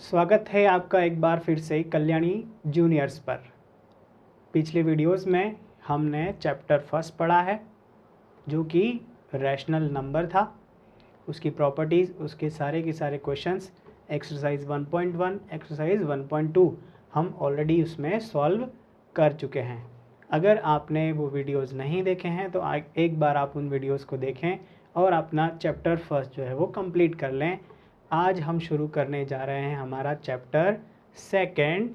स्वागत है आपका एक बार फिर से कल्याणी जूनियर्स पर। पिछले वीडियोस में हमने चैप्टर फर्स्ट पढ़ा है जो कि रैशनल नंबर था, उसकी प्रॉपर्टीज़, उसके सारे के सारे क्वेश्चंस, एक्सरसाइज 1.1, एक्सरसाइज 1.2 हम ऑलरेडी उसमें सॉल्व कर चुके हैं। अगर आपने वो वीडियोस नहीं देखे हैं तो एक बार आप उन वीडियोस को देखें और अपना चैप्टर फर्स्ट जो है वो कंप्लीट कर लें। आज हम शुरू करने जा रहे हैं हमारा चैप्टर सेकंड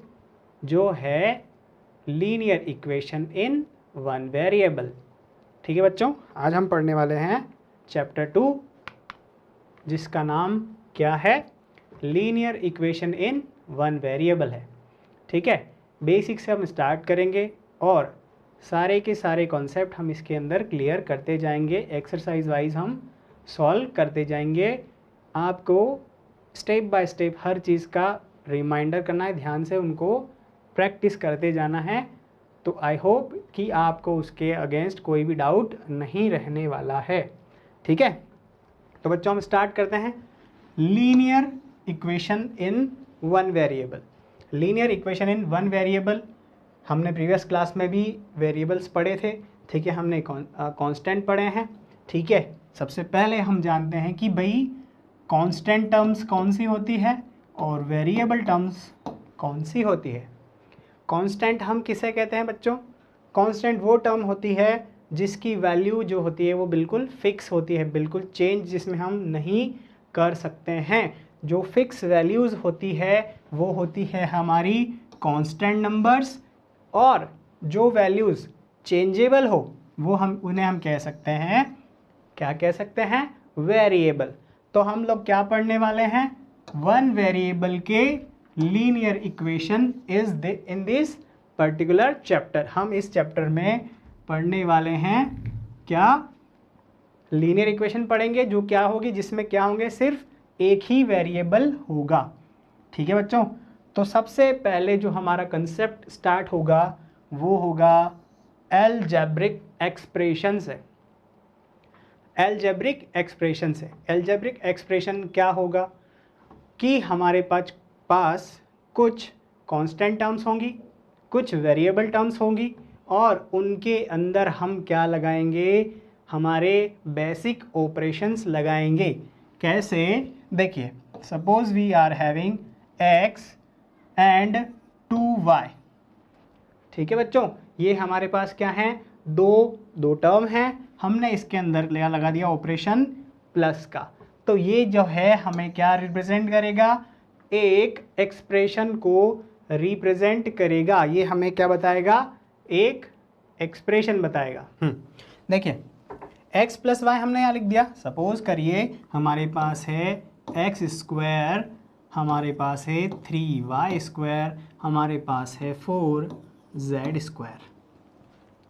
जो है linear equation in one variable. ठीक है बच्चों, आज हम पढ़ने वाले हैं चैप्टर 2 जिसका नाम क्या है, linear equation in one variable है। ठीक है, बेसिक से हम स्टार्ट करेंगे और सारे के सारे कॉन्सेप्ट हम इसके अंदर क्लियर करते जाएंगे, एक्सरसाइज वाइज हम सॉल्व करते जाएंगे। आपको स्टेप बाय स्टेप हर चीज़ का रिमाइंडर करना है, ध्यान से उनको प्रैक्टिस करते जाना है। तो आई होप कि आपको उसके अगेंस्ट कोई भी डाउट नहीं रहने वाला है। ठीक है, तो बच्चों हम स्टार्ट करते हैं। Linear equation in one variable. Linear equation in one variable हमने प्रीवियस क्लास में भी वेरिएबल्स पढ़े थे। ठीक है, हमने कांस्टेंट पढ़े हैं। ठीक है, सबसे पहले हम जानते हैं कि भाई कांस्टेंट टर्म्स कौन सी होती है और वेरिएबल टर्म्स कौन सी होती है। कांस्टेंट हम किसे कहते हैं बच्चों? कांस्टेंट वो टर्म होती है जिसकी वैल्यू जो होती है वो बिल्कुल फिक्स होती है, बिल्कुल चेंज जिसमें हम नहीं कर सकते हैं। जो फिक्स वैल्यूज़ होती है वो होती है हमारी कांस्टेंट नंबर्स, और जो वैल्यूज़ चेंजेबल हो वो उन्हें हम कह सकते हैं, क्या कह सकते हैं, वेरिएबल। तो हम लोग क्या पढ़ने वाले हैं, वन वेरिएबल के linear equation is in this particular chapter. हम इस चैप्टर में पढ़ने वाले हैं क्या, लीनियर इक्वेशन पढ़ेंगे जो क्या होगी, जिसमें क्या होंगे, सिर्फ एक ही वेरिएबल होगा। ठीक है बच्चों, तो सबसे पहले जो हमारा कंसेप्ट स्टार्ट होगा वो होगा अलजेब्रिक एक्सप्रेशन से। अलजेब्रिक एक्सप्रेशन से, अलजेब्रिक एक्सप्रेशन क्या होगा कि हमारे पास कुछ कांस्टेंट टर्म्स होंगी, कुछ वेरिएबल टर्म्स होंगी, और उनके अंदर हम क्या लगाएंगे, हमारे बेसिक ऑपरेशंस लगाएंगे। कैसे, देखिए, suppose we are having x and 2y। ठीक है बच्चों, ये हमारे पास क्या है, दो टर्म हैं, हमने इसके अंदर लगा दिया ऑपरेशन प्लस का। तो ये जो है हमें क्या रिप्रेजेंट करेगा, एक एक्सप्रेशन को रिप्रेजेंट करेगा। ये हमें क्या बताएगा, एक एक्सप्रेशन बताएगा। देखिए, x प्लस वाई हमने यहाँ लिख दिया। सपोज करिए हमारे पास है एक्स स्क्वायर, हमारे पास है 3y स्क्वायर, हमारे पास है 4z स्क्वायर।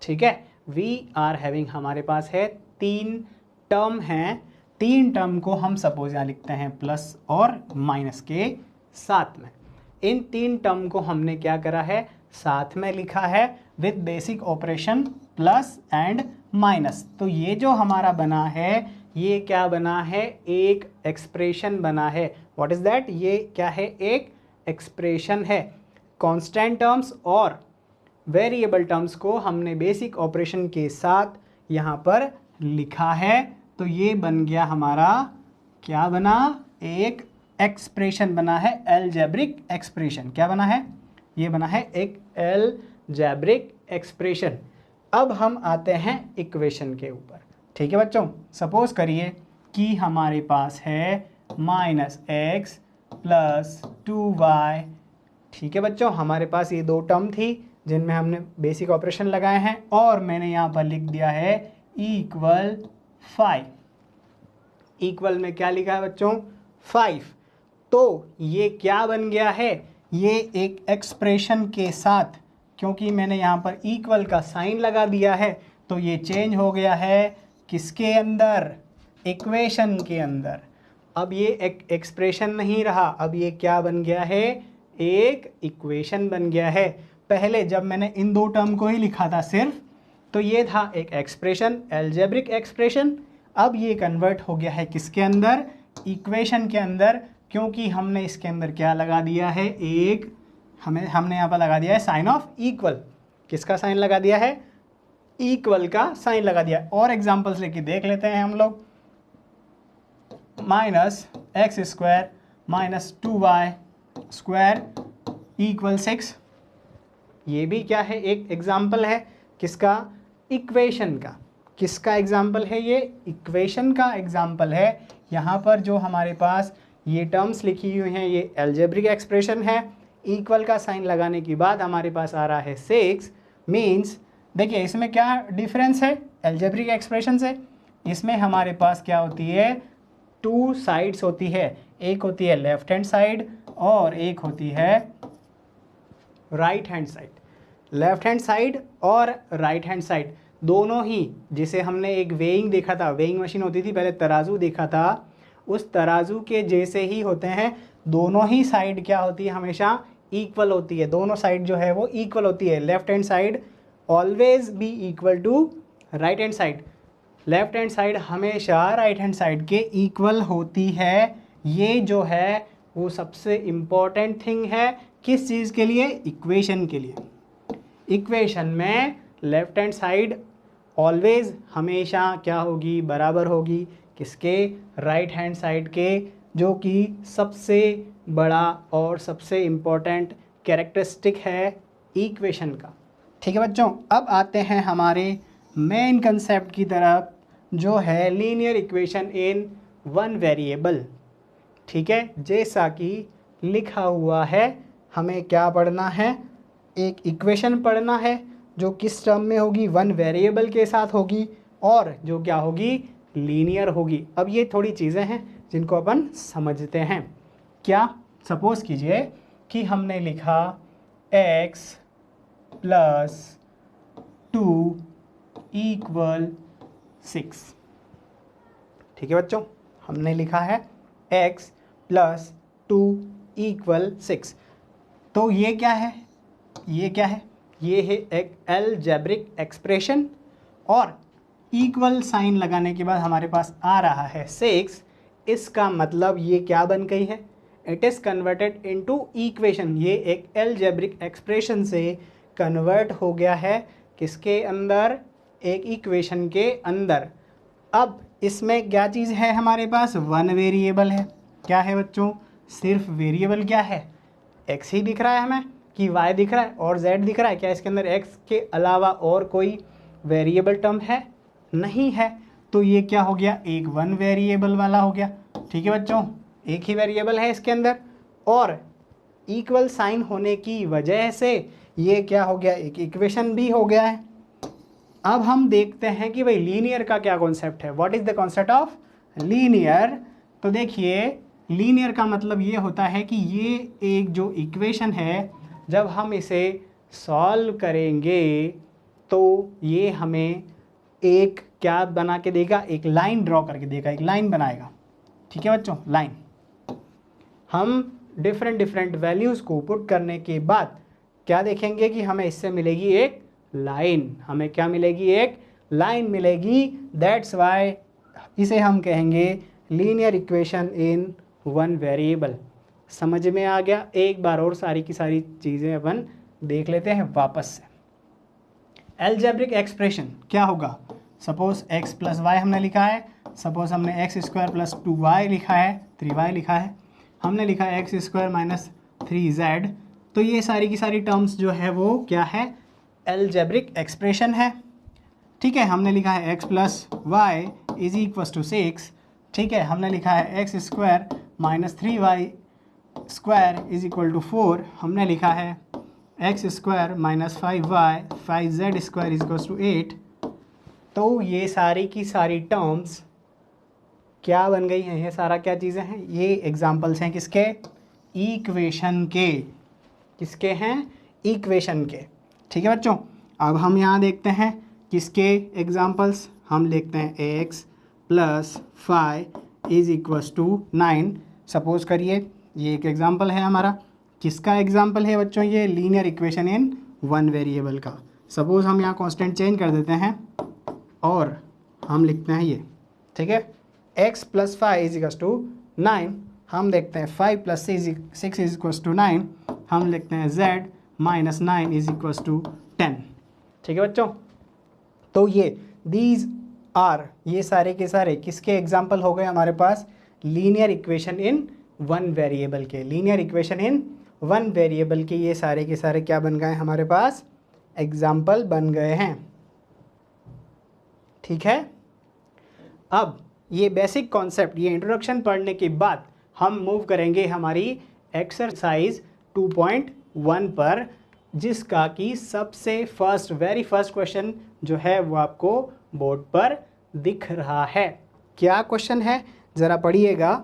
ठीक है, वी आर हैविंग, हमारे पास है तीन टर्म हैं, तीन टर्म को हम सपोज यहाँ लिखते हैं प्लस और माइनस के साथ में। इन तीन टर्म को हमने क्या करा है, साथ में लिखा है with basic operation plus and minus. तो ये जो हमारा बना है, ये क्या बना है, एक एक्सप्रेशन बना है। व्हाट इज दैट, ये क्या है, एक एक्सप्रेशन है। कांस्टेंट टर्म्स और वेरिएबल टर्म्स को हमने बेसिक ऑपरेशन के साथ यहाँ पर लिखा है। तो ये बन गया हमारा, क्या बना, एक एक्सप्रेशन बना है, अलजेब्रिक एक्सप्रेशन। क्या बना है, ये बना है एक अलजेब्रिक एक्सप्रेशन। अब हम आते हैं इक्वेशन के ऊपर। ठीक है बच्चों, सपोज करिए कि हमारे पास है -x प्लस 2y। ठीक है बच्चों, हमारे पास ये दो टर्म थी जिनमें हमने बेसिक ऑपरेशन लगाए हैं, और मैंने यहाँ पर लिख दिया है इक्वल 5। इक्वल में क्या लिखा है बच्चों, 5। तो ये क्या बन गया है, ये एक एक्सप्रेशन के साथ, क्योंकि मैंने यहाँ पर इक्वल का साइन लगा दिया है, तो ये चेंज हो गया है किसके अंदर, इक्वेशन के अंदर। अब ये एक एक्सप्रेशन नहीं रहा, अब ये क्या बन गया है, एक इक्वेशन बन गया है। पहले जब मैंने इन दो टर्म को ही लिखा था सिर्फ, तो ये था एक एक्सप्रेशन, अलजेब्रिक एक्सप्रेशन। अब ये कन्वर्ट हो गया है किसके अंदर, इक्वेशन के अंदर, क्योंकि हमने इसके अंदर क्या लगा दिया है, एक हमने यहाँ पर लगा दिया है साइन ऑफ इक्वल। किसका साइन लगा दिया है, इक्वल का साइन लगा दिया है। और एग्जांपल्स लेके देख लेते हैं हम लोग। -x² -2y² = 6, ये भी क्या है, एक एग्जाम्पल है किसका, इक्वेशन का। किसका एग्जाम्पल है ये, इक्वेशन का एग्जाम्पल है। यहाँ पर जो हमारे पास ये टर्म्स लिखी हुई हैं ये एल्जेब्रिक एक्सप्रेशन है। इक्वल का साइन लगाने के बाद हमारे पास आ रहा है 6, मीन्स देखिए इसमें क्या डिफरेंस है एल्जेब्रिक एक्सप्रेशन से। इसमें हमारे पास क्या होती है, 2 साइड्स होती है, एक होती है लेफ्ट हैंड साइड और एक होती है right hand side. Left hand side और राइट हैंड साइड दोनों ही, जिसे हमने एक वेइंग देखा था, वेइंग मशीन होती थी पहले, तराजू देखा था, उस तराजू के जैसे ही होते हैं। दोनों ही साइड क्या होती है, हमेशा इक्वल होती है। दोनों साइड जो है वो इक्वल होती है। Left hand side always be equal to right hand side. Left hand side हमेशा राइट हैंड साइड के इक्वल होती है। ये जो है वो सबसे इम्पॉर्टेंट थिंग है, किस चीज़ के लिए, इक्वेशन के लिए। इक्वेशन में लेफ्ट हैंड साइड ऑलवेज हमेशा क्या होगी, बराबर होगी किसके, राइट हैंड साइड के, जो कि सबसे बड़ा और सबसे इम्पॉर्टेंट कैरेक्टरिस्टिक है इक्वेशन का। ठीक है बच्चों, अब आते हैं हमारे मेन कंसेप्ट की तरफ, जो है linear equation in one variable. ठीक है, जैसा कि लिखा हुआ है, हमें क्या पढ़ना है, एक इक्वेशन पढ़ना है जो किस टर्म में होगी, वन वेरिएबल के साथ होगी और जो क्या होगी, लीनियर होगी। अब ये थोड़ी चीज़ें हैं जिनको अपन समझते हैं। क्या, सपोज कीजिए कि हमने लिखा x + 2 = 6। ठीक है बच्चों, हमने लिखा है x + 2 = 6। तो ये क्या है, ये क्या है, ये है एक अलजेब्रिक एक्सप्रेशन और इक्वल साइन लगाने के बाद हमारे पास आ रहा है 6। इसका मतलब ये क्या बन गई है, it is converted into equation. ये एक अलजेब्रिक एक्सप्रेशन से कन्वर्ट हो गया है किसके अंदर, एक इक्वेशन के अंदर। अब इसमें क्या चीज़ है, हमारे पास वन वेरिएबल है। क्या है बच्चों, सिर्फ वेरिएबल क्या है, x ही दिख रहा है हमें कि y दिख रहा है और z दिख रहा है। क्या इसके अंदर x के अलावा और कोई वेरिएबल टर्म है, नहीं है। तो ये क्या हो गया, एक वन वेरिएबल वाला हो गया। ठीक है बच्चों, एक ही वेरिएबल है इसके अंदर और इक्वल साइन होने की वजह से ये क्या हो गया, एक इक्वेशन भी हो गया है। अब हम देखते हैं कि भाई लीनियर का क्या कॉन्सेप्ट है, what is the concept of linear. तो देखिए लीनियर का मतलब ये होता है कि ये एक जो इक्वेशन है, जब हम इसे सॉल्व करेंगे तो ये हमें एक क्या बना के देगा, एक लाइन ड्रॉ करके देगा, एक लाइन बनाएगा। ठीक है बच्चों, लाइन। हम डिफरेंट वैल्यूज़ को पुट करने के बाद क्या देखेंगे कि हमें इससे मिलेगी एक लाइन। हमें क्या मिलेगी, एक लाइन मिलेगी। दैट्स वाई इसे हम कहेंगे linear equation in one variable. समझ में आ गया। एक बार और सारी की सारी चीज़ें अपन देख लेते हैं वापस से। अलजेब्रिक एक्सप्रेशन क्या होगा, सपोज x + y हमने लिखा है, सपोज हमने x² + 2y लिखा है, 3y लिखा है, हमने लिखा है x² - 3z। तो ये सारी की सारी टर्म्स जो है वो क्या है, अलजेब्रिक एक्सप्रेशन है। ठीक है, हमने लिखा है x + y = 6। ठीक है, हमने लिखा है x² - 3y² = 4। हमने लिखा है x² - 5y 5z² = 8। तो ये सारी की सारी टर्म्स क्या बन गई हैं, ये सारा क्या चीज़ें हैं, ये एग्जाम्पल्स हैं किसके, इक्वेशन के। किसके हैं, इक्वेशन के। ठीक है बच्चों, अब हम यहाँ देखते हैं किसके एग्जाम्पल्स। हम लिखते हैं x + 5 = 9। सपोज करिए ये एक एग्जाम्पल है हमारा। किसका एग्जाम्पल है बच्चों, ये linear equation in one variable का। सपोज हम यहाँ कांस्टेंट चेंज कर देते हैं और हम लिखते हैं ये। ठीक है, x + 5 = 9। हम देखते हैं 5 प्लस 6 इज इक्वल्स टू 9, हम लिखते हैं z minus 9 is equals to 10। ठीक है बच्चों, तो ये दीज आर, ये सारे के सारे किसके एग्जाम्पल हो गए हमारे पास, linear equation in one variable के, linear equation in one variable के ये सारे के सारे क्या बन गए हमारे पास, एग्जाम्पल बन गए हैं। ठीक है, अब ये बेसिक कॉन्सेप्ट, ये इंट्रोडक्शन पढ़ने के बाद हम मूव करेंगे हमारी एक्सरसाइज 2.1 पर, जिसका कि सबसे वेरी फर्स्ट क्वेश्चन जो है वो आपको बोर्ड पर दिख रहा है। क्या क्वेश्चन है ज़रा पढ़िएगा।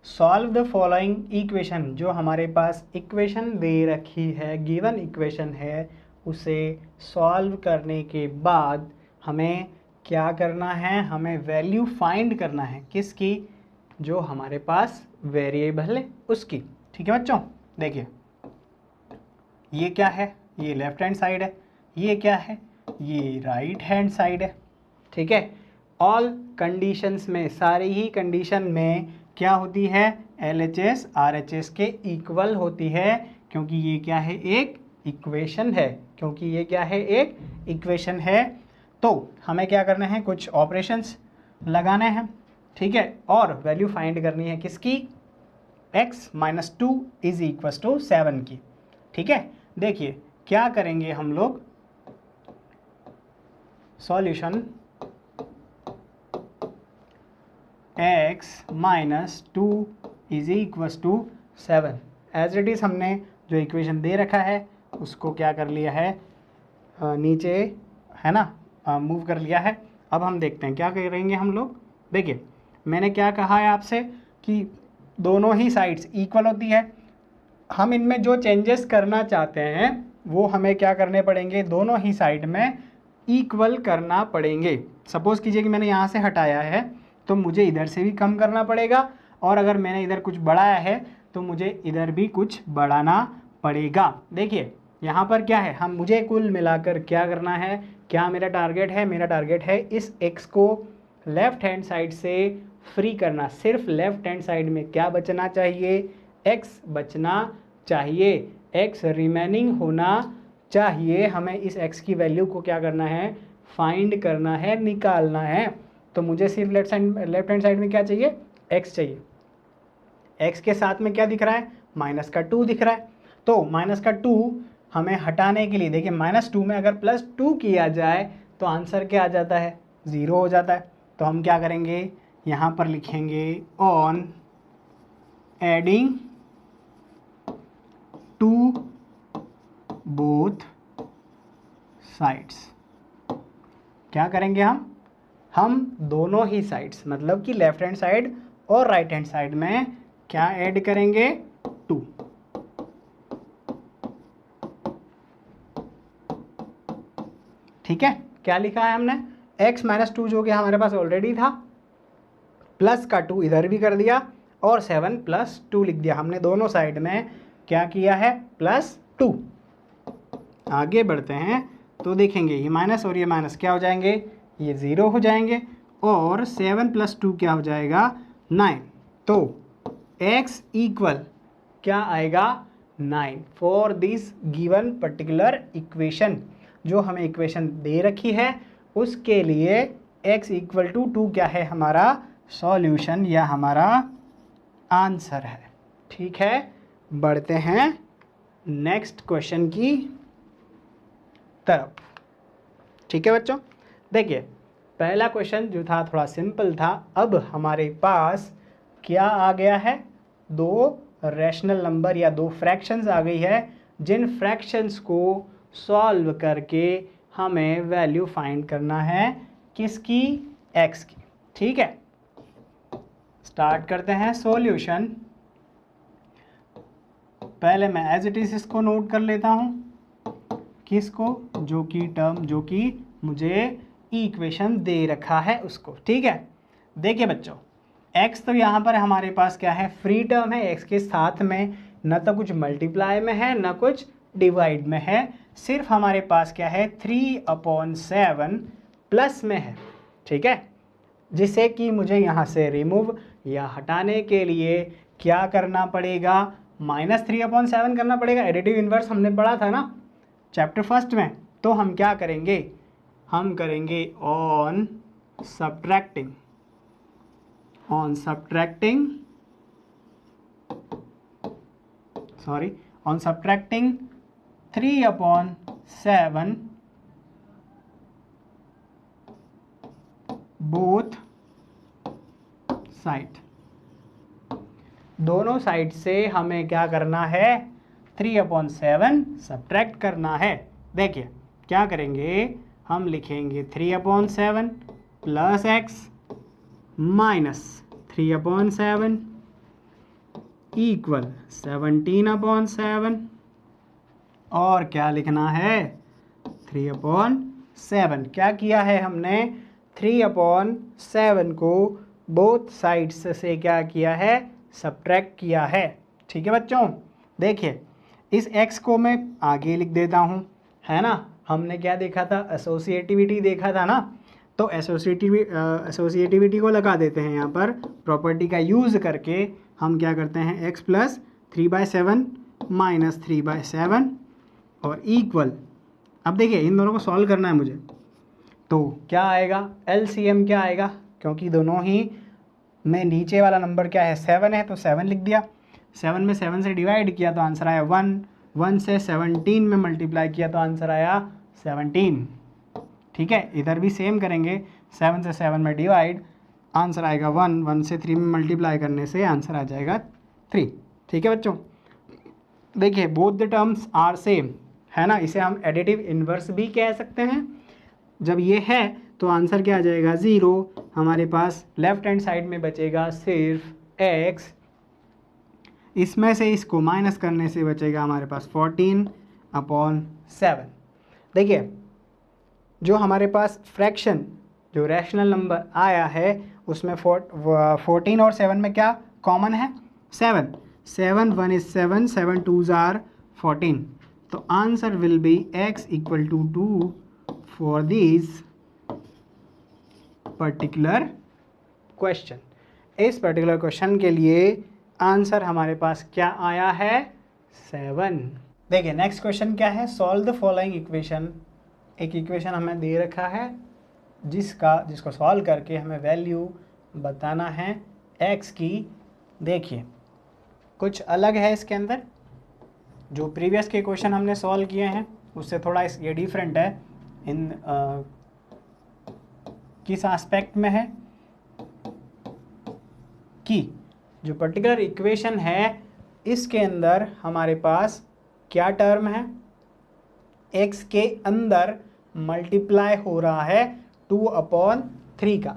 सॉल्व द फॉलोइंग इक्वेशन, जो हमारे पास इक्वेशन दे रखी है, गिवन इक्वेशन है, उसे सॉल्व करने के बाद हमें क्या करना है, हमें वैल्यू फाइंड करना है किसकी, जो हमारे पास वेरिएबल है उसकी। ठीक है बच्चों, देखिए ये क्या है, ये लेफ्ट हैंड साइड है, ये क्या है, ये राइट हैंड साइड है। ठीक है, ऑल कंडीशंस में, सारी ही कंडीशन में क्या होती है, LHS RHS के इक्वल होती है, क्योंकि ये क्या है, एक इक्वेशन है, क्योंकि ये क्या है, एक इक्वेशन है। तो हमें क्या करना है, कुछ ऑपरेशंस लगाने हैं। ठीक है, और वैल्यू फाइंड करनी है किसकी, x minus 2 is equal to 7 की। ठीक है, देखिए क्या करेंगे हम लोग, solution x minus 2 is equal to 7, as it is हमने जो इक्वेशन दे रखा है उसको क्या कर लिया है, नीचे है ना, मूव कर लिया है। अब हम देखते हैं क्या करेंगे हम लोग। देखिए मैंने क्या कहा है आपसे कि दोनों ही साइड्स इक्वल होती है, हम इनमें जो चेंजेस करना चाहते हैं वो हमें क्या करने पड़ेंगे, दोनों ही साइड में इक्वल करना पड़ेंगे। सपोज़ कीजिए कि मैंने यहाँ से हटाया है तो मुझे इधर से भी कम करना पड़ेगा, और अगर मैंने इधर कुछ बढ़ाया है तो मुझे इधर भी कुछ बढ़ाना पड़ेगा। देखिए यहाँ पर क्या है, हम मुझे कुल मिलाकर क्या करना है, क्या मेरा टारगेट है, मेरा टारगेट है इस x को लेफ़्ट हैंड साइड से फ्री करना। सिर्फ लेफ़्ट हैंड साइड में क्या बचना चाहिए, x बचना चाहिए, x रिमेनिंग होना चाहिए। हमें इस x की वैल्यू को क्या करना है, फाइंड करना है, निकालना है। तो मुझे सिर्फ लेफ्ट हैंड साइड में क्या चाहिए, x चाहिए। x के साथ में क्या दिख रहा है, माइनस का 2 दिख रहा है। तो माइनस का 2 हमें हटाने के लिए, देखिए माइनस 2 में अगर प्लस 2 किया जाए तो आंसर क्या आ जाता है, 0 हो जाता है। तो हम क्या करेंगे, यहाँ पर लिखेंगे on adding to both sides. क्या करेंगे हम दोनों ही साइड्स, मतलब कि लेफ्ट हैंड साइड और राइट हैंड साइड में क्या ऐड करेंगे, 2। ठीक है, क्या लिखा है हमने, x माइनस 2 जो कि हमारे पास ऑलरेडी था, प्लस का 2 इधर भी कर दिया, और 7 प्लस 2 लिख दिया। हमने दोनों साइड में क्या किया है, प्लस 2। आगे बढ़ते हैं तो देखेंगे ये माइनस और ये माइनस क्या हो जाएंगे, ये 0 हो जाएंगे, और 7 प्लस 2 क्या हो जाएगा, 9। तो x इक्वल क्या आएगा, 9 for this given particular equation. जो हमें इक्वेशन दे रखी है उसके लिए x इक्वल टू 2 क्या है, हमारा सॉल्यूशन या हमारा आंसर है। ठीक है, बढ़ते हैं नेक्स्ट क्वेश्चन की तरफ। ठीक है बच्चों, देखिए पहला क्वेश्चन जो था थोड़ा सिंपल था। अब हमारे पास क्या आ गया है, 2 रैशनल नंबर या 2 फ्रैक्शंस आ गई है, जिन फ्रैक्शंस को सॉल्व करके हमें वैल्यू फाइंड करना है किसकी, x की। ठीक है, स्टार्ट करते हैं सॉल्यूशन। पहले मैं एज इट इज इसको नोट कर लेता हूँ, किसको, जो कि टर्म, जो कि मुझे इक्वेशन दे रखा है उसको। ठीक है, देखिए बच्चों x तो यहाँ पर हमारे पास क्या है, फ्री टर्म है। x के साथ में न तो कुछ मल्टीप्लाई में है न कुछ डिवाइड में है, सिर्फ हमारे पास क्या है, 3/7 प्लस में है। ठीक है, जिसे कि मुझे यहाँ से रिमूव या हटाने के लिए क्या करना पड़ेगा, -3/7 करना पड़ेगा। एडिटिव इन्वर्स हमने पढ़ा था ना चैप्टर फर्स्ट में। तो हम क्या करेंगे, हम करेंगे ऑन सब्ट्रैक्टिंग 3/7 बोथ साइड। दोनों साइड से हमें क्या करना है, 3/7 सब्ट्रैक्ट करना है। देखिए क्या करेंगे, हम लिखेंगे 3/7 प्लस x माइनस 3/7 इक्वल 17/7 और क्या लिखना है 3/7। क्या किया है हमने, 3/7 को बोथ साइड्स से क्या किया है, सब्ट्रैक्ट किया है। ठीक है बच्चों, देखिए इस x को मैं आगे लिख देता हूँ, है ना। हमने क्या देखा था, एसोसिएटिविटी देखा था ना। तो एसोसिएटिविटी को लगा देते हैं यहाँ पर, प्रॉपर्टी का यूज़ करके हम क्या करते हैं, x प्लस 3/7 माइनस 3/7 और इक्वल। अब देखिए इन दोनों को सॉल्व करना है मुझे, तो क्या आएगा, LCM क्या आएगा, क्योंकि दोनों ही में नीचे वाला नंबर क्या है 7 है, तो 7 लिख दिया। 7 में 7 से डिवाइड किया तो आंसर आया 1, 1 से 17 में मल्टीप्लाई किया तो आंसर आया 17। ठीक है, इधर भी सेम करेंगे, 7 से 7 में डिवाइड, आंसर आएगा 1, 1 से 3 में मल्टीप्लाई करने से आंसर आ जाएगा 3। ठीक है बच्चों, देखिए both the terms are same, है ना। इसे हम एडिटिव इन्वर्स भी कह सकते हैं। जब ये है तो आंसर क्या आ जाएगा 0। हमारे पास लेफ्ट हैंड साइड में बचेगा सिर्फ x, इसमें से इसको माइनस करने से बचेगा हमारे पास 14/7। देखिए जो हमारे पास फ्रैक्शन, जो रैशनल नंबर आया है उसमें 14 और 7 में क्या कॉमन है, 7। 7 1 is 7, 7 2s are 14। तो answer will be x equal to 2 for these particular question. इस पर्टिकुलर क्वेश्चन के लिए आंसर हमारे पास क्या आया है, 7। देखिए नेक्स्ट क्वेश्चन क्या है, सॉल्व द फॉलोइंग इक्वेशन। एक इक्वेशन हमें दे रखा है जिसको सॉल्व करके हमें वैल्यू बताना है x की। देखिए कुछ अलग है इसके अंदर, जो प्रीवियस के क्वेश्चन हमने सॉल्व किए हैं उससे थोड़ा ये डिफरेंट है। इन किस एस्पेक्ट में है कि जो पर्टिकुलर इक्वेशन है इसके अंदर हमारे पास क्या टर्म है, x के अंदर मल्टीप्लाई हो रहा है 2/3 का,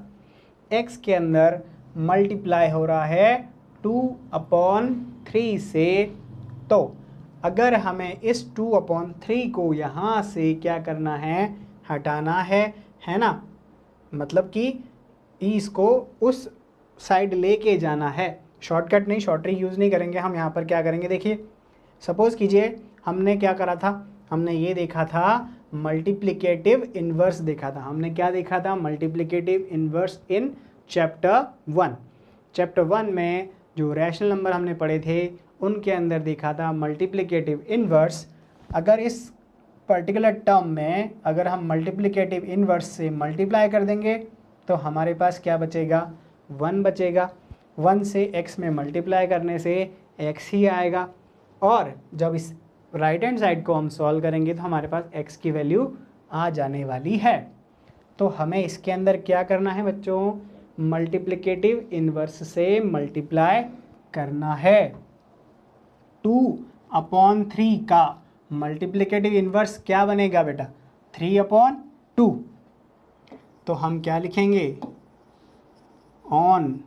x के अंदर मल्टीप्लाई हो रहा है 2/3 से। तो अगर हमें इस 2/3 को यहाँ से क्या करना है, हटाना है ना, मतलब कि इसको उस साइड लेके जाना है। शॉर्टकट नहीं, शॉर्ट ट्रिक यूज़ नहीं करेंगे हम यहाँ पर। क्या करेंगे, देखिए सपोज़ कीजिए हमने क्या करा था, हमने ये देखा था मल्टीप्लिकेटिव इन्वर्स देखा था। हमने क्या देखा था, multiplicative inverse in chapter 1। Chapter 1 में जो रैशनल नंबर हमने पढ़े थे उनके अंदर देखा था मल्टीप्लिकेटिव इन्वर्स। अगर इस पर्टिकुलर टर्म में अगर हम मल्टीप्लिकेटिव इन्वर्स से मल्टीप्लाई कर देंगे तो हमारे पास क्या बचेगा, 1 बचेगा। 1 से x में मल्टीप्लाई करने से x ही आएगा। और जब इस राइट हैंड साइड को हम सॉल्व करेंगे तो हमारे पास x की वैल्यू आ जाने वाली है। तो हमें इसके अंदर क्या करना है बच्चों, मल्टीप्लिकेटिव इन्वर्स से मल्टीप्लाई करना है। 2/3 का मल्टीप्लिकेटिव इन्वर्स क्या बनेगा बेटा, 3/2। तो हम क्या लिखेंगे, on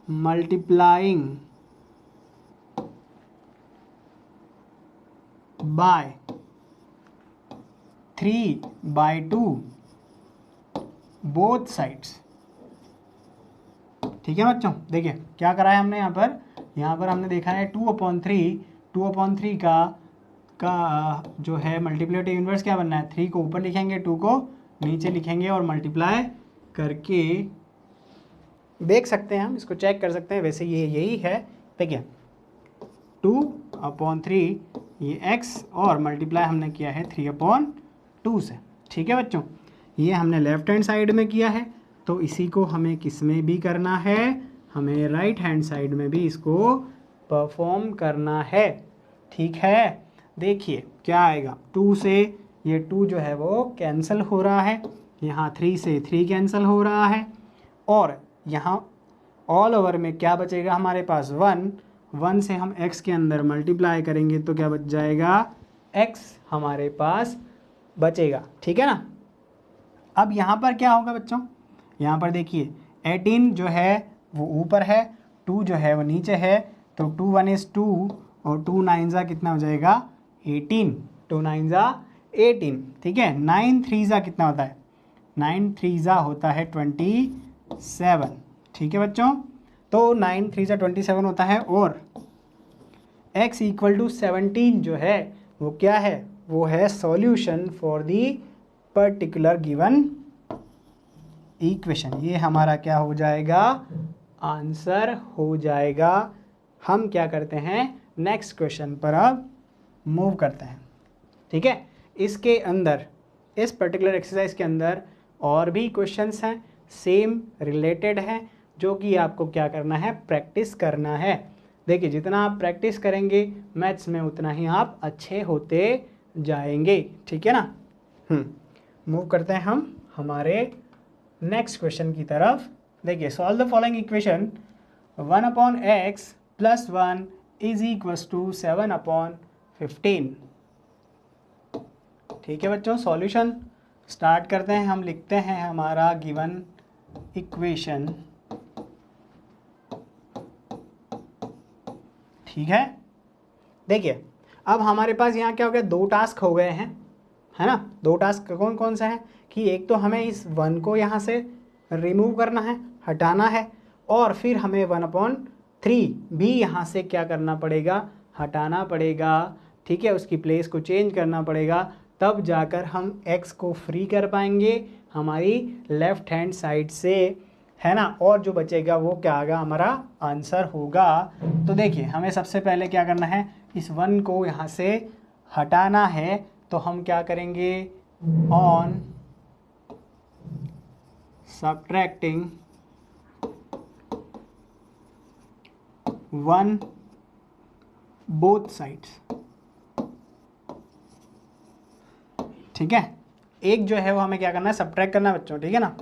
multiplying by 3/2 both sides. ठीक है बच्चों, देखिए क्या करा है हमने यहाँ पर हमने देखा है 2/3 का जो है मल्टीप्लिकेटिव इन्वर्स क्या बनना है, 3 को ऊपर लिखेंगे, 2 को नीचे लिखेंगे और मल्टीप्लाई करके देख सकते हैं हम, इसको चेक कर सकते हैं। वैसे ये यही है देखिए 2/3 ये x और मल्टीप्लाई हमने किया है 3/2 से। ठीक है बच्चों, ये हमने लेफ्ट हैंड साइड में किया है, तो इसी को हमें किस में भी करना है, हमें राइट हैंड साइड में भी इसको परफॉर्म करना है। ठीक है, देखिए क्या आएगा, 2 से ये 2 जो है वो कैंसिल हो रहा है, यहाँ 3 से 3 कैंसिल हो रहा है, और यहाँ ऑल ओवर में क्या बचेगा हमारे पास 1 से हम x के अंदर मल्टीप्लाई करेंगे तो क्या बच जाएगा, x हमारे पास बचेगा। ठीक है ना। अब यहाँ पर क्या होगा बच्चों, यहाँ पर देखिए 18 जो है वो ऊपर है, 2 जो है वो नीचे है, तो 2 1 is 2 और 2 9 जा कितना हो जाएगा 18, 2 9 जा 18। ठीक है, 9 3 जा कितना होता है, 9 3 जा होता है 27। ठीक है बच्चों, तो 9 3 जा 27 होता है, और x = 17 जो है वो क्या है, वो है solution for the particular given equation. ये हमारा क्या हो जाएगा, आंसर हो जाएगा। हम क्या करते हैं, नेक्स्ट क्वेश्चन पर अब मूव करते हैं। ठीक है, इसके अंदर, इस पर्टिकुलर एक्सरसाइज के अंदर और भी क्वेश्चंस हैं, सेम रिलेटेड हैं, जो कि आपको क्या करना है, प्रैक्टिस करना है। देखिए जितना आप प्रैक्टिस करेंगे मैथ्स में उतना ही आप अच्छे होते जाएंगे। ठीक है ना। मूव करते हैं हम हमारे नेक्स्ट क्वेश्चन की तरफ। देखिए, solve the following equation, 1/x + 1 = 7/15। ठीक है बच्चों, सॉल्यूशन स्टार्ट करते हैं। हम लिखते हैं हमारा गिवन इक्वेशन। ठीक है, देखिए अब हमारे पास यहाँ क्या हो गया, 2 टास्क हो गए हैं, है ना। 2 टास्क कौन कौन सा है कि एक तो हमें इस 1 को यहाँ से रिमूव करना है, हटाना है, और फिर हमें 1/3 भी यहाँ से क्या करना पड़ेगा, हटाना पड़ेगा। ठीक है, उसकी प्लेस को चेंज करना पड़ेगा, तब जाकर हम x को फ्री कर पाएंगे हमारी लेफ्ट हैंड साइड से, है ना। और जो बचेगा वो क्या आएगा, हमारा आंसर होगा। तो देखिए हमें सबसे पहले क्या करना है, इस 1 को यहाँ से हटाना है, तो हम क्या करेंगे, ऑन सब्ट्रैक्टिंग 1 बोथ साइड्स। ठीक है, एक जो है वो हमें क्या करना है, सब्ट्रैक्ट करना है बच्चों। ठीक है ना,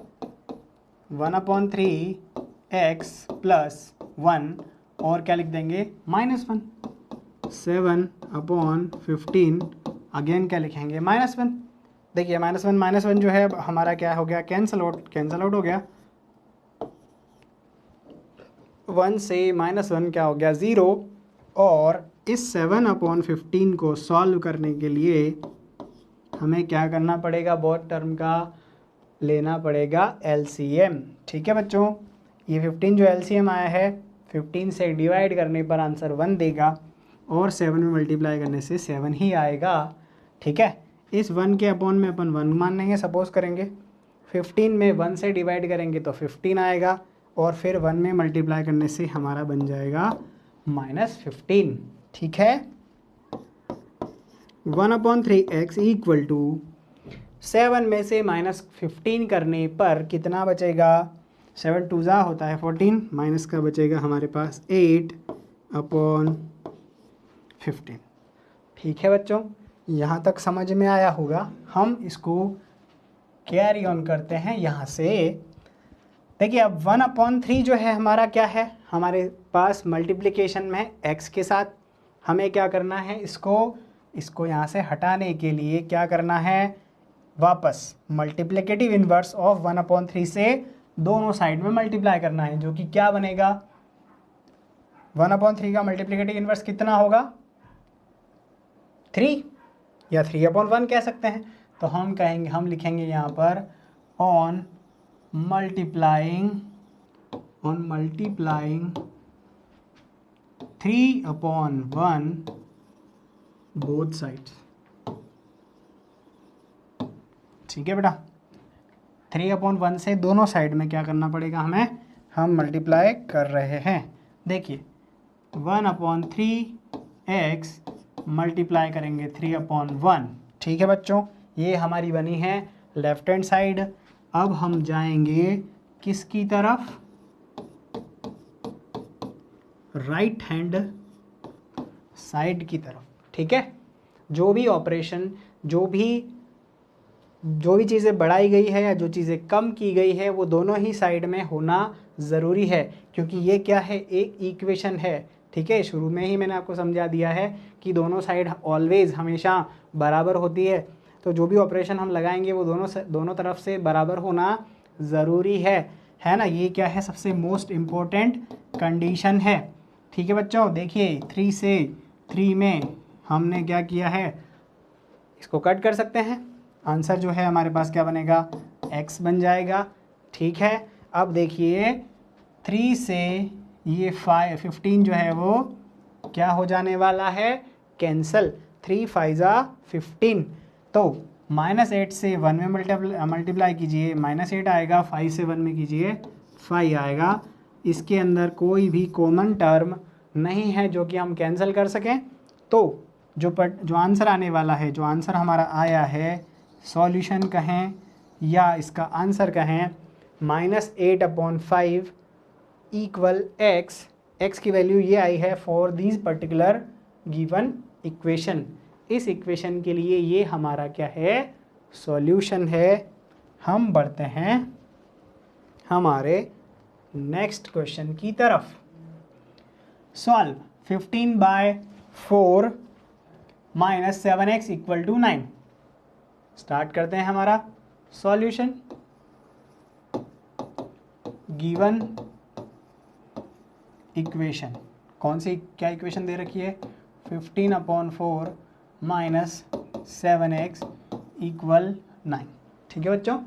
1/3x + 1 और क्या लिख देंगे, -1, 7/15 अगेन क्या लिखेंगे, -1। देखिए -1 जो है हमारा क्या हो गया, कैंसल आउट हो गया। 1 से -1 क्या हो गया, 0। और इस 7/15 को सॉल्व करने के लिए हमें क्या करना पड़ेगा, बोथ टर्म का लेना पड़ेगा LCM। ठीक है बच्चों, ये 15 जो LCM आया है, 15 से डिवाइड करने पर आंसर 1 देगा, और 7 में मल्टीप्लाई करने से 7 ही आएगा। ठीक है, इस 1 के अपॉन में अपन 1 मान लेंगे, सपोज करेंगे। 15 में 1 से डिवाइड करेंगे तो 15 आएगा, और फिर 1 में मल्टीप्लाई करने से हमारा बन जाएगा -15। ठीक है, 1/3x = 7 में से -15 करने पर कितना बचेगा, 7 2 जा होता है 14, माइनस का बचेगा हमारे पास 8/15। ठीक है बच्चों, यहाँ तक समझ में आया होगा। हम इसको कैरी ऑन करते हैं यहाँ से। देखिए अब 1/3 जो है हमारा क्या है, हमारे पास मल्टीप्लिकेशन में x के साथ। हमें क्या करना है, इसको यहाँ से हटाने के लिए क्या करना है, वापस मल्टीप्लिकेटिव इन्वर्स ऑफ 1/3 से दोनों साइड में मल्टीप्लाई करना है, जो कि क्या बनेगा, 1/3 का मल्टीप्लिकेटिव इन्वर्स कितना होगा, 3 या 3/1 कह सकते हैं। तो हम लिखेंगे यहाँ पर ऑन मल्टीप्लाइंग 3/1 बोथ साइड्स। ठीक है बेटा, 3/1 से दोनों साइड में क्या करना पड़ेगा हमें, हम मल्टीप्लाई कर रहे हैं। देखिए 1/3x मल्टीप्लाई करेंगे 3/1। ठीक है बच्चों, ये हमारी बनी है लेफ्ट हैंड साइड। अब हम जाएंगे किसकी तरफ, राइट हैंड साइड की तरफ। ठीक है, जो भी ऑपरेशन, जो भी चीज़ें बढ़ाई गई है या जो चीज़ें कम की गई है वो दोनों ही साइड में होना ज़रूरी है, क्योंकि ये क्या है, एक इक्वेशन है। ठीक है, शुरू में ही मैंने आपको समझा दिया है कि दोनों साइड ऑलवेज हमेशा बराबर होती है। तो जो भी ऑपरेशन हम लगाएंगे वो दोनों तरफ से बराबर होना ज़रूरी है ना। ये क्या है, सबसे मोस्ट इम्पोर्टेंट कंडीशन है। ठीक है बच्चों, देखिए 3 से 3 में हमने क्या किया है, इसको कट कर सकते हैं। आंसर जो है हमारे पास क्या बनेगा, x बन जाएगा। ठीक है, अब देखिए 3 से ये 15 जो है वो क्या हो जाने वाला है, कैंसल। 3 5 15। तो -8 से 1 में मल्टीप्लाई कीजिए, -8 आएगा, 5 से 1 में कीजिए 5 आएगा। इसके अंदर कोई भी कॉमन टर्म नहीं है जो कि हम कैंसिल कर सकें। तो जो आंसर आने वाला है, जो आंसर हमारा आया है, सॉल्यूशन कहें या इसका आंसर कहें, -8/5 इक्वल x की वैल्यू ये आई है for this particular given equation. इस इक्वेशन के लिए ये हमारा क्या है, सॉल्यूशन है। हम बढ़ते हैं हमारे नेक्स्ट क्वेश्चन की तरफ। Solve 15/4 - 7x = 9। स्टार्ट करते हैं हमारा सॉल्यूशन। गिवन इक्वेशन, कौन सी क्या इक्वेशन दे रखी है, 15/4 - 7x = 9। ठीक है बच्चों,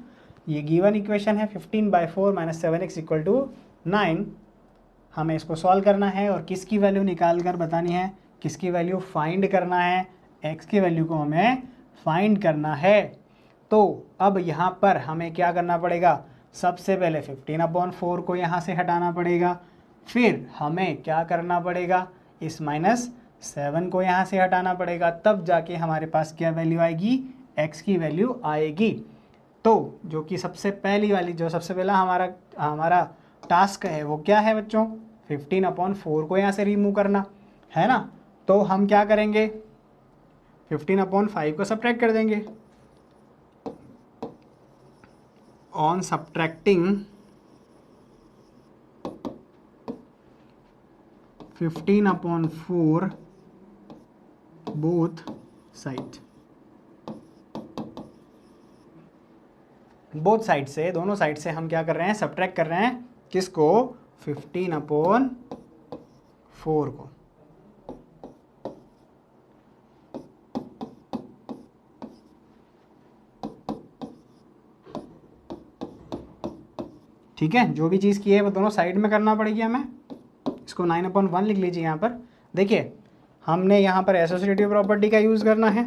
ये गिवन इक्वेशन है 15/4 - 7x = 9। हमें इसको सॉल्व करना है और किसकी वैल्यू निकाल कर बतानी है, किसकी वैल्यू फाइंड करना है, x की वैल्यू को हमें फाइंड करना है। तो अब यहाँ पर हमें क्या करना पड़ेगा, सबसे पहले 15/4 को यहाँ से हटाना पड़ेगा। फिर हमें क्या करना पड़ेगा, इस -7 को यहाँ से हटाना पड़ेगा, तब जाके हमारे पास क्या वैल्यू आएगी, x की वैल्यू आएगी। तो जो कि सबसे पहला हमारा टास्क है वो क्या है बच्चों, 15/4 को यहाँ से रिमूव करना है ना। तो हम क्या करेंगे, 15/5 को सब्ट्रैक्ट कर देंगे। ऑन सब्ट्रैक्टिंग 15/4 बोथ साइड से, दोनों साइड से हम क्या कर रहे हैं, सब्ट्रैक्ट कर रहे हैं, किसको, 15/4 को। ठीक है, जो भी चीज़ की है वो दोनों साइड में करना पड़ेगी हमें। इसको 9/1 लिख लीजिए यहाँ पर। देखिए हमने यहाँ पर एसोसिएटिव प्रॉपर्टी का यूज़ करना है।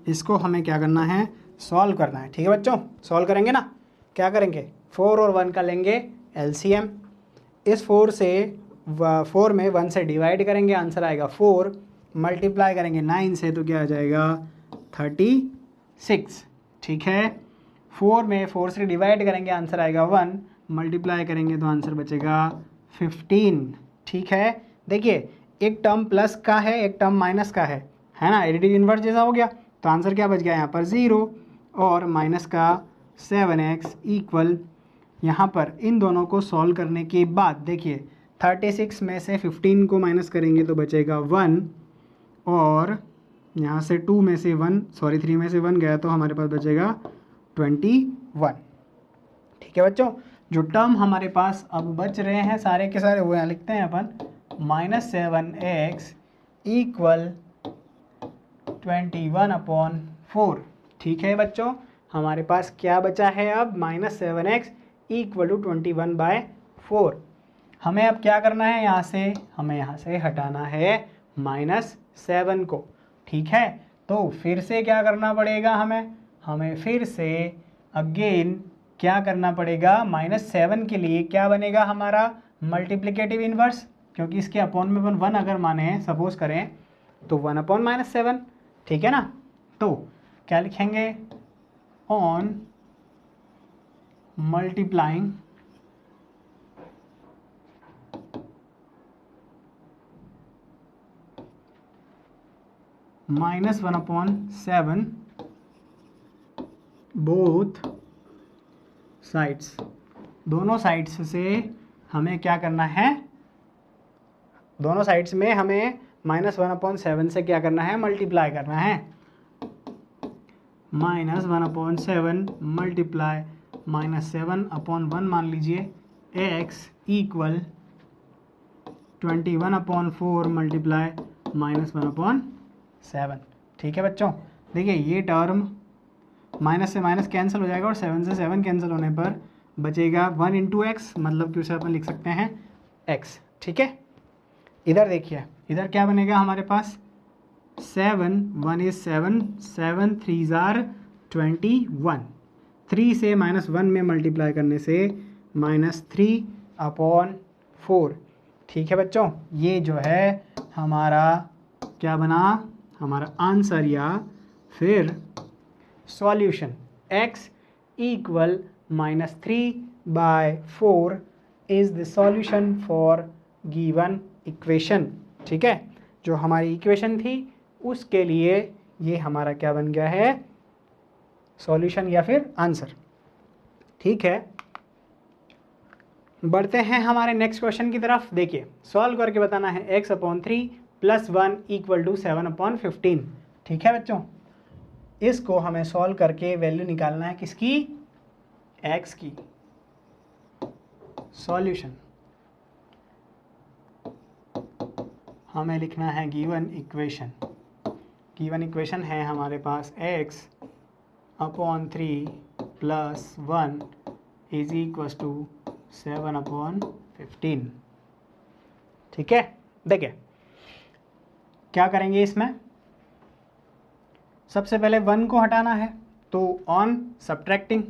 इसको हमें क्या करना है, सॉल्व करना है। ठीक है बच्चों, सॉल्व करेंगे ना, क्या करेंगे, 4 और 1 का लेंगे एलसीएम। इस 4 में 1 से डिवाइड करेंगे, आंसर आएगा 4। मल्टीप्लाई करेंगे 9 से तो क्या आ जाएगा, 36। ठीक है, 4 में 4 से डिवाइड करेंगे, आंसर आएगा 1। मल्टीप्लाई करेंगे तो आंसर बचेगा 15। ठीक है, देखिए एक टर्म प्लस का है, एक टर्म माइनस का है ना, एडिटिव इन्वर्स जैसा हो गया। तो आंसर क्या बच गया यहाँ पर, 0 और माइनस का 7x इक्वल, यहाँ पर इन दोनों को सॉल्व करने के बाद देखिए 36 में से 15 को माइनस करेंगे तो बचेगा 1, और यहाँ से 3 में से 1 गया तो हमारे पास बचेगा 21। ठीक है बच्चों, जो टर्म हमारे पास अब बच रहे हैं सारे के सारे वो यहाँ लिखते हैं अपन, -7x = 21/4। ठीक है बच्चों, हमारे पास क्या बचा है अब, -7x = 21/4। हमें अब क्या करना है, हमें यहाँ से हटाना है -7 को। ठीक है, तो फिर से क्या करना पड़ेगा हमें फिर से अगेन क्या करना पड़ेगा, -7 के लिए क्या बनेगा हमारा मल्टीप्लिकेटिव इन्वर्स, क्योंकि इसके अपॉन में 1 अगर माने सपोज करें तो 1/-7, ठीक है ना। तो क्या लिखेंगे, ऑन मल्टीप्लाइंग -1/7 बोथ साइड्स, दोनों साइड्स से हमें क्या करना है, दोनों साइड्स में हमें -1/7 से क्या करना है, मल्टीप्लाई करना है। -1/7 मल्टीप्लाई -7/1 मान लीजिए, x इक्वल 21/4 मल्टीप्लाई -1/7। ठीक है बच्चों, देखिए ये टर्म माइनस से माइनस कैंसिल हो जाएगा और 7 से 7 कैंसिल होने पर बचेगा 1 × x, मतलब कि उसे अपन लिख सकते हैं x। ठीक है, इधर देखिए, इधर क्या बनेगा हमारे पास, 7 1 is 7, 7 3s are 21, 3 से -1 में मल्टीप्लाई करने से -3/4। ठीक है बच्चों, ये जो है हमारा क्या बना, हमारा आंसर या फिर solution. x equal -3/4 is the solution for given equation. ठीक है, जो हमारी इक्वेशन थी उसके लिए ये हमारा क्या बन गया है, सॉल्यूशन या फिर आंसर। ठीक है, बढ़ते हैं हमारे नेक्स्ट क्वेश्चन की तरफ। देखिए, सॉल्व करके बताना है x/3 + 1 = 7/15। ठीक है बच्चों, इसको हमें सॉल्व करके वैल्यू निकालना है किसकी, x की। सॉल्यूशन हमें लिखना है गिवन इक्वेशन। गिवन इक्वेशन है हमारे पास x/3 + 1 = 7/15। ठीक है, देखिए क्या करेंगे, इसमें सबसे पहले 1 को हटाना है, तो ऑन सब्ट्रैक्टिंग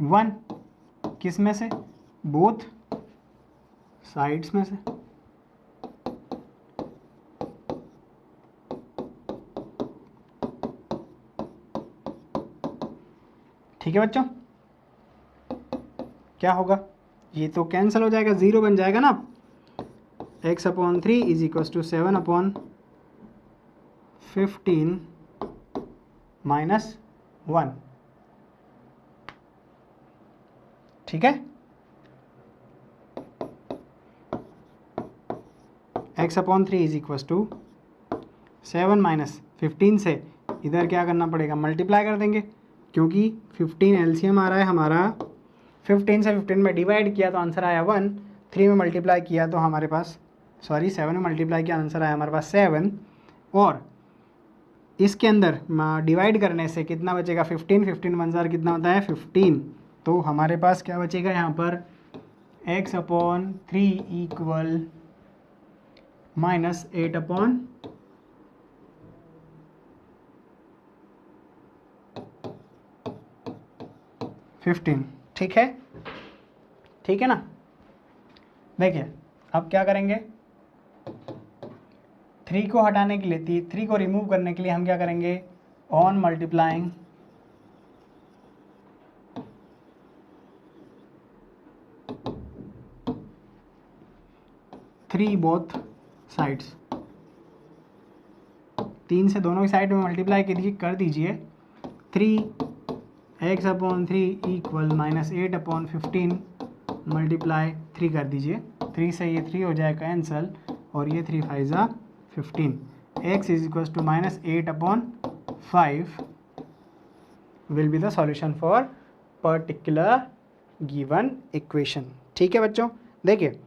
1 किस में से, बोथ साइड्स में से। ठीक है बच्चों, क्या होगा, ये तो कैंसिल हो जाएगा, 0 बन जाएगा ना। x/3 = 7/15 - 1। ठीक है, x/3 = 7 - 15 से इधर क्या करना पड़ेगा, मल्टीप्लाई कर देंगे, क्योंकि 15 एलसीएम आ रहा है हमारा। 15 से 15 में डिवाइड किया तो आंसर आया 1, 3 में मल्टीप्लाई किया तो हमारे पास 7 में मल्टीप्लाई किया, आंसर आया हमारे पास 7। और इसके अंदर डिवाइड करने से कितना बचेगा, 15, 15 1 कितना होता है 15। तो हमारे पास क्या बचेगा यहाँ पर, x/3 = -8/15। ठीक है, ठीक है ना। देखिए अब क्या करेंगे, 3 को हटाने के लिए, 3 को रिमूव करने के लिए हम क्या करेंगे, ऑन मल्टीप्लाइंग 3 बोथ साइड्स, 3 से दोनों ही साइड में मल्टीप्लाई कर दीजिए। 3 x/3 = -8/15 मल्टीप्लाई 3 कर दीजिए, 3 से ये 3 हो जाए कैंसल और ये 3 5 = 15। x = -8/5 will be the solution for particular given equation. ठीक है बच्चों, देखिए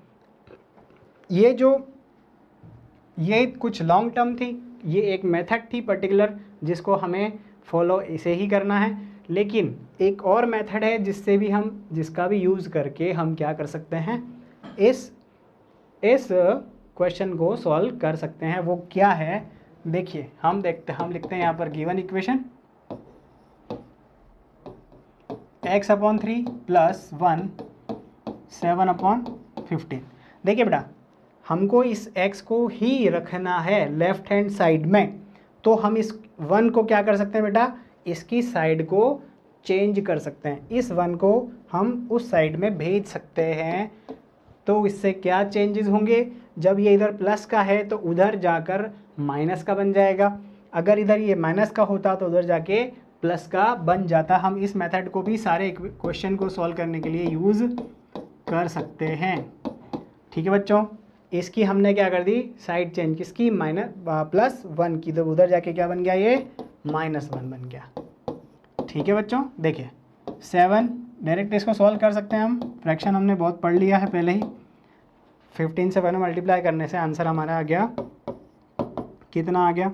ये कुछ लॉन्ग टर्म थी, ये एक मेथड थी पर्टिकुलर जिसको हमें फॉलो इसे ही करना है। लेकिन एक और मेथड है जिसका भी यूज़ करके हम क्या कर सकते हैं, इस क्वेश्चन को सॉल्व कर सकते हैं। वो क्या है देखिए, हम लिखते हैं यहाँ पर गिवन इक्वेशन x/3 + 1 7/15। देखिए बेटा, हमको इस x को ही रखना है लेफ्ट हैंड साइड में, तो हम इस 1 को क्या कर सकते हैं बेटा, इसकी साइड को चेंज कर सकते हैं। इस 1 को हम उस साइड में भेज सकते हैं। तो इससे क्या चेंजेस होंगे, जब ये इधर प्लस का है तो उधर जाकर माइनस का बन जाएगा, अगर इधर ये माइनस का होता तो उधर जाके प्लस का बन जाता। हम इस मेथड को भी सारे क्वेश्चन को सॉल्व करने के लिए यूज़ कर सकते हैं। ठीक है बच्चों, इसकी हमने क्या कर दी, साइड चेंज, किसकी, +1 की, तो उधर जाके क्या बन गया, ये -1 बन गया। ठीक है बच्चों, देखिए 7 डायरेक्ट इसको सॉल्व कर सकते हैं हम, फ्रैक्शन हमने बहुत पढ़ लिया है पहले ही। 15 से 1 मल्टीप्लाई करने से आंसर हमारा आ गया, कितना आ गया,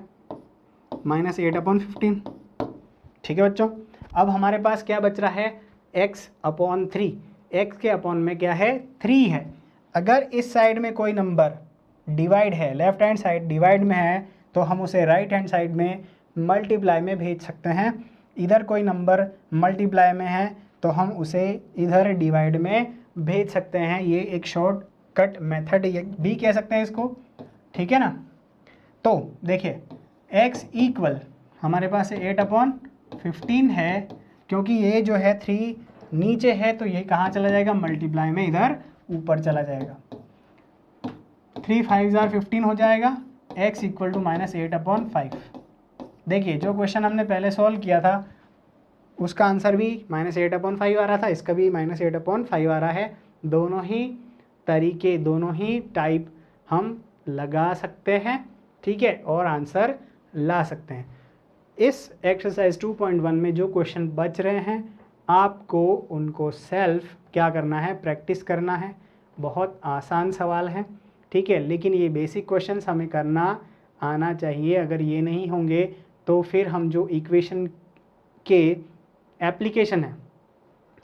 -8/15। ठीक है बच्चों, अब हमारे पास क्या बच रहा है, x/3। x के अपॉन में क्या है, 3 है। अगर इस साइड में कोई नंबर डिवाइड है, लेफ्ट हैंड साइड डिवाइड में है, तो हम उसे राइट हैंड साइड में मल्टीप्लाई में भेज सकते हैं। इधर कोई नंबर मल्टीप्लाई में है तो हम उसे इधर डिवाइड में भेज सकते हैं। ये एक शॉर्टकट मेथड ये भी कह सकते हैं इसको। ठीक है ना, तो देखिए x इक्वल हमारे पास 8/15 है, क्योंकि ये जो है 3 नीचे है तो ये कहाँ चला जाएगा, मल्टीप्लाई में इधर ऊपर चला जाएगा। 3 5 15 हो जाएगा, x इक्वल टू -8/5। देखिए जो क्वेश्चन हमने पहले सॉल्व किया था उसका आंसर भी -8/5 आ रहा था, इसका भी -8/5 आ रहा है। दोनों ही तरीके, दोनों ही टाइप हम लगा सकते हैं। ठीक है, और आंसर ला सकते हैं। इस एक्सरसाइज 2.1 में जो क्वेश्चन बच रहे हैं आपको उनको सेल्फ क्या करना है, प्रैक्टिस करना है। बहुत आसान सवाल है, ठीक है, लेकिन ये बेसिक क्वेश्चंस हमें करना आना चाहिए। अगर ये नहीं होंगे तो फिर हम जो इक्वेशन के एप्लीकेशन है,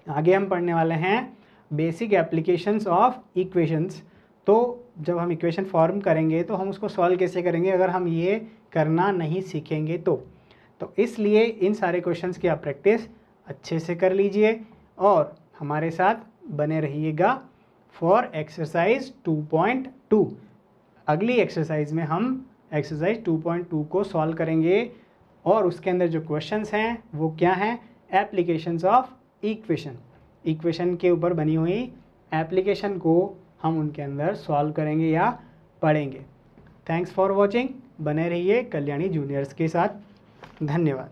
आगे हम पढ़ने वाले हैं बेसिक एप्लीकेशंस ऑफ इक्वेशंस। तो जब हम इक्वेशन फॉर्म करेंगे तो हम उसको सॉल्व कैसे करेंगे, अगर हम ये करना नहीं सीखेंगे तो इसलिए इन सारे क्वेश्चंस की आप प्रैक्टिस अच्छे से कर लीजिए और हमारे साथ बने रहिएगा फॉर एक्सरसाइज 2.2। अगली एक्सरसाइज में हम एक्सरसाइज 2.2 को सॉल्व करेंगे और उसके अंदर जो क्वेश्चंस हैं वो क्या हैं, एप्लीकेशंस ऑफ इक्वेशन के ऊपर बनी हुई एप्लीकेशन को हम उनके अंदर सॉल्व करेंगे या पढ़ेंगे। थैंक्स फॉर वॉचिंग, बने रहिए कल्याणी जूनियर्स के साथ। धन्यवाद।